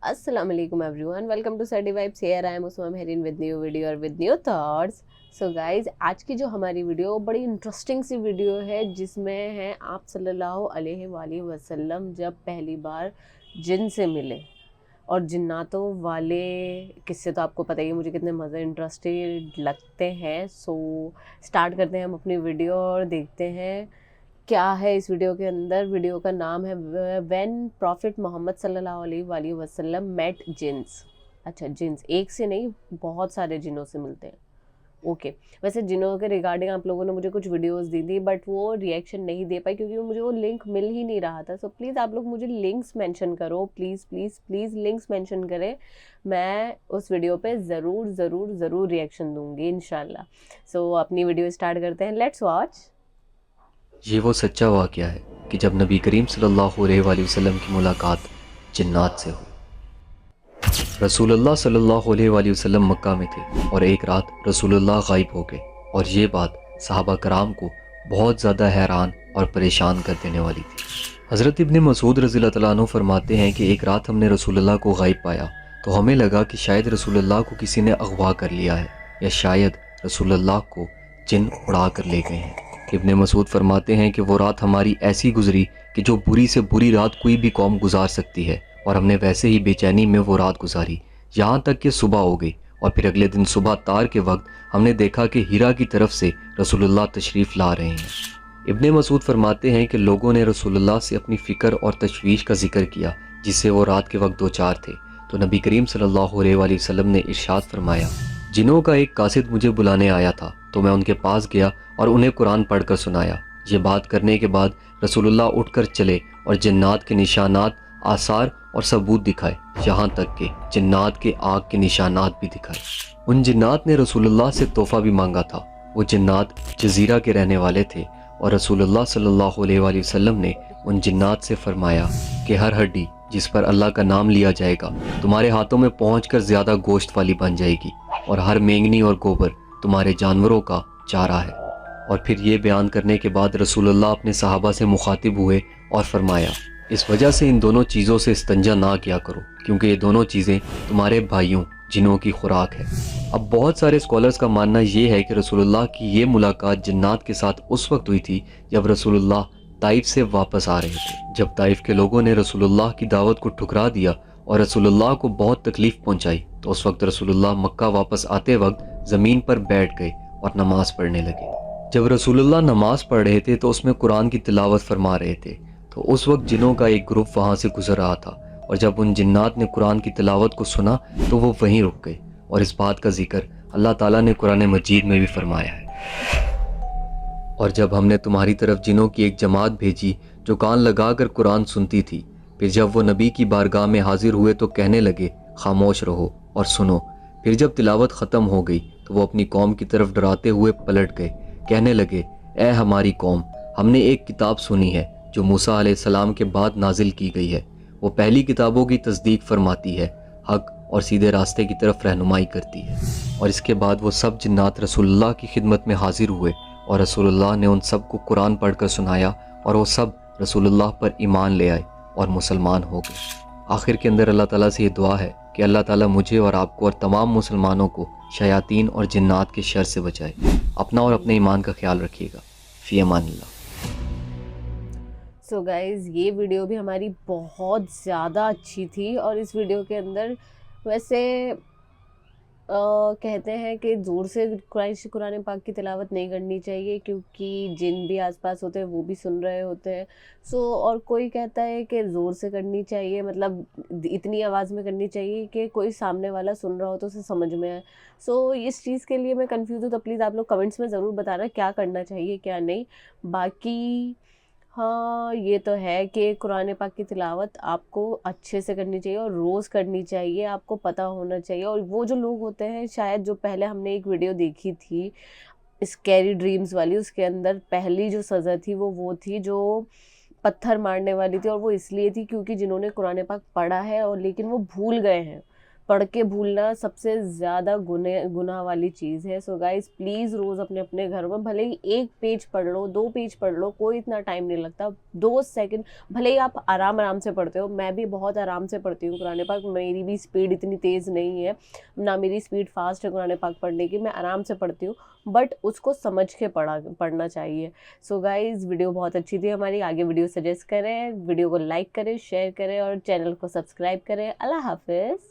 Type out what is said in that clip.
السلام علیکم everyone, welcome to city vibes, here I am Usma Mehreen with new video اور with new thoughts. So guys, آج کی جو ہماری ویڈیو بڑی انٹرسٹنگ سی ویڈیو ہے، جس میں ہے آپ صلی اللہ علیہ وآلہ وسلم جب پہلی بار جن سے ملے اور جناتوں والے قصے تو آپ کو پتہ ہی ہے مجھے کتنے مزے انٹرسٹنگ لگتے ہیں. سو اسٹارٹ کرتے ہیں ہم اپنی ویڈیو اور دیکھتے ہیں کیا ہے اس ویڈیو کے اندر. ویڈیو کا نام ہے وین پروفٹ محمد صلی اللہ علیہ وآلہ وسلم میٹ جنس. اچھا، جنس ایک سے نہیں، بہت سارے جنوں سے ملتے ہیں. اوکے، ویسے جنوں کے ریگارڈنگ آپ لوگوں نے مجھے کچھ ویڈیوز دی تھی، بٹ وہ ریئیکشن نہیں دے پائی کیونکہ مجھے وہ لنک مل ہی نہیں رہا تھا. سو پلیز آپ لوگ مجھے لنکس مینشن کرو، please please please links mention کریں. میں اس ویڈیو پہ ضرور ضرور ضرور ریئیکشن دوں گی انشاءاللہ. سو اپنی ویڈیو اسٹارٹ کرتے ہیں، لیٹس واچ. یہ وہ سچا واقعہ ہے کہ جب نبی کریم صلی اللہ علیہ وآلہ وسلم کی ملاقات جنات سے ہوئی. رسول اللہ صلی اللہ علیہ وآلہ وسلم مکہ میں تھے اور ایک رات رسول اللہ غائب ہو گئے، اور یہ بات صحابہ کرام کو بہت زیادہ حیران اور پریشان کر دینے والی تھی. حضرت ابن مسعود رضی اللہ تعالیٰ عنہ فرماتے ہیں کہ ایک رات ہم نے رسول اللہ کو غائب پایا تو ہمیں لگا کہ شاید رسول اللہ کو کسی نے اغوا کر لیا ہے، یا شاید رسول اللہ کو جن اڑا کر لے گئے ہیں. ابن مسعود فرماتے ہیں کہ وہ رات ہماری ایسی گزری کہ جو بری سے بری رات کوئی بھی قوم گزار سکتی ہے، اور ہم نے ویسے ہی بے چینی میں وہ رات گزاری یہاں تک کہ صبح ہو گئی. اور پھر اگلے دن صبح تار کے وقت ہم نے دیکھا کہ ہیرا کی طرف سے رسول اللہ تشریف لا رہے ہیں. ابن مسعود فرماتے ہیں کہ لوگوں نے رسول اللہ سے اپنی فکر اور تشویش کا ذکر کیا جس سے وہ رات کے وقت دوچار تھے. تو نبی کریم صلی اللہ علیہ وآلہ وسلم نے ارشاد فرمایا، جنوں کا ایک قاصد مجھے بلانے آیا تھا تو میں ان کے پاس گیا اور انہیں قرآن پڑھ کر سنایا. یہ بات کرنے کے بعد رسول اللہ اٹھ کر چلے اور جنات کے نشانات، آثار اور ثبوت دکھائے، یہاں تک کہ جنات کے آگ کے نشانات بھی دکھائے. ان جنات نے رسول اللہ سے تحفہ بھی مانگا تھا. وہ جنات جزیرہ کے رہنے والے تھے، اور رسول اللہ صلی اللہ علیہ وآلہ وسلم نے ان جنات سے فرمایا کہ ہر ہڈی جس پر اللہ کا نام لیا جائے گا تمہارے ہاتھوں میں پہنچ کر زیادہ گوشت والی بن جائے گی، اور ہر مینگنی اور گوبر تمہارے جانوروں کا چارہ ہے. اور پھر یہ بیان کرنے کے بعد رسول اللہ اپنے صحابہ سے مخاطب ہوئے اور فرمایا، اس وجہ سے ان دونوں چیزوں سے استنجا نہ کیا کرو، کیونکہ یہ دونوں چیزیں تمہارے بھائیوں جنوں کی خوراک ہے. اب بہت سارے اسکالرز کا ماننا یہ ہے کہ رسول اللہ کی یہ ملاقات جنات کے ساتھ اس وقت ہوئی تھی جب رسول اللہ طائف سے واپس آ رہے تھے. جب طائف کے لوگوں نے رسول اللہ کی دعوت کو ٹھکرا دیا اور رسول اللہ کو بہت تکلیف پہنچائی، تو اس وقت رسول اللہ مکہ واپس آتے وقت زمین پر بیٹھ گئے اور نماز پڑھنے لگے. جب رسول اللہ نماز پڑھ رہے تھے تو اس میں قرآن کی تلاوت فرما رہے تھے. تو اس وقت جنوں کا ایک گروپ وہاں سے گزر رہا تھا، اور جب ان جنات نے قرآن کی تلاوت کو سنا تو وہ وہیں رک گئے. اور اس بات کا ذکر اللہ تعالیٰ نے قرآن مجید میں بھی فرمایا ہے، اور جب ہم نے تمہاری طرف جنوں کی ایک جماعت بھیجی جو کان لگا کر قرآن سنتی تھی، پھر جب وہ نبی کی بارگاہ میں حاضر ہوئے تو کہنے لگے خاموش رہو اور سنو. پھر جب تلاوت ختم ہو گئی تو وہ اپنی قوم کی طرف ڈراتے ہوئے پلٹ گئے، کہنے لگے اے ہماری قوم، ہم نے ایک کتاب سنی ہے جو موسیٰ علیہ السلام کے بعد نازل کی گئی ہے. وہ پہلی کتابوں کی تصدیق فرماتی ہے، حق اور سیدھے راستے کی طرف رہنمائی کرتی ہے. اور اس کے بعد وہ سب جنات رسول اللہ کی خدمت میں حاضر ہوئے، اور رسول اللہ نے ان سب کو قرآن پڑھ کر سنایا، اور وہ سب رسول اللہ پر ایمان لے آئے اور مسلمان ہو گئے. آخر کے اندر اللہ تعالیٰ سے یہ دعا ہے کہ اللہ تعالیٰ مجھے اور آپ کو اور تمام مسلمانوں کو شیاطین اور جنات کے شر سے بچائے. اپنا اور اپنے ایمان کا خیال رکھیے گا. فی امان اللہ. سو گائز، یہ ویڈیو بھی ہماری بہت زیادہ اچھی تھی، اور اس ویڈیو کے اندر ویسے کہتے ہیں کہ زور سے قرآن پاک کی تلاوت نہیں کرنی چاہیے کیونکہ جن بھی آس پاس ہوتے ہیں وہ بھی سن رہے ہوتے ہیں. اور کوئی کہتا ہے کہ زور سے کرنی چاہیے، مطلب اتنی آواز میں کرنی چاہیے کہ کوئی سامنے والا سن رہا ہو تو اسے سمجھ میں آئے. اس چیز کے لیے میں کنفیوز ہوں، تو پلیز آپ لوگ کمنٹس میں ضرور بتانا کیا کرنا چاہیے کیا نہیں. باقی ہاں، یہ تو ہے کہ قرآن پاک کی تلاوت آپ کو اچھے سے کرنی چاہیے اور روز کرنی چاہیے، آپ کو پتہ ہونا چاہیے. اور وہ جو لوگ ہوتے ہیں، شاید جو پہلے ہم نے ایک ویڈیو دیکھی تھی اسکیری ڈریمز والی، اس کے اندر پہلی جو سزا تھی وہ تھی جو پتھر مارنے والی تھی، اور وہ اس لیے تھی کیونکہ جنہوں نے قرآن پاک پڑھا ہے اور لیکن وہ بھول گئے ہیں پڑھ کے بھولنا سب سے زیادہ گناہ والی چیز ہے. سو گائز پلیز روز اپنے اپنے گھر میں بھلے ہی 1 پیج پڑھ لو, 2 پیج پڑھ لو, کوئی اتنا ٹائم نہیں لگتا, 2 سیکنڈ, بھلے ہی آپ آرام سے پڑھتے ہو. میں بھی بہت آرام سے پڑھتی ہوں قرآن پاک, میری بھی اسپیڈ اتنی تیز نہیں ہے, نہ میری اسپیڈ فاسٹ ہے قرآن پاک پڑھنے کی, میں آرام سے پڑھتی ہوں, بٹ اس کو سمجھ کے پڑھنا چاہیے. سو گائز ویڈیو بہت اچھی تھی ہماری, آگے ویڈیو سجیسٹ کریں, ویڈیو کو لائک کریں, شیئر کریں اور چینل کو سبسکرائب کریں. اللہ حافظ.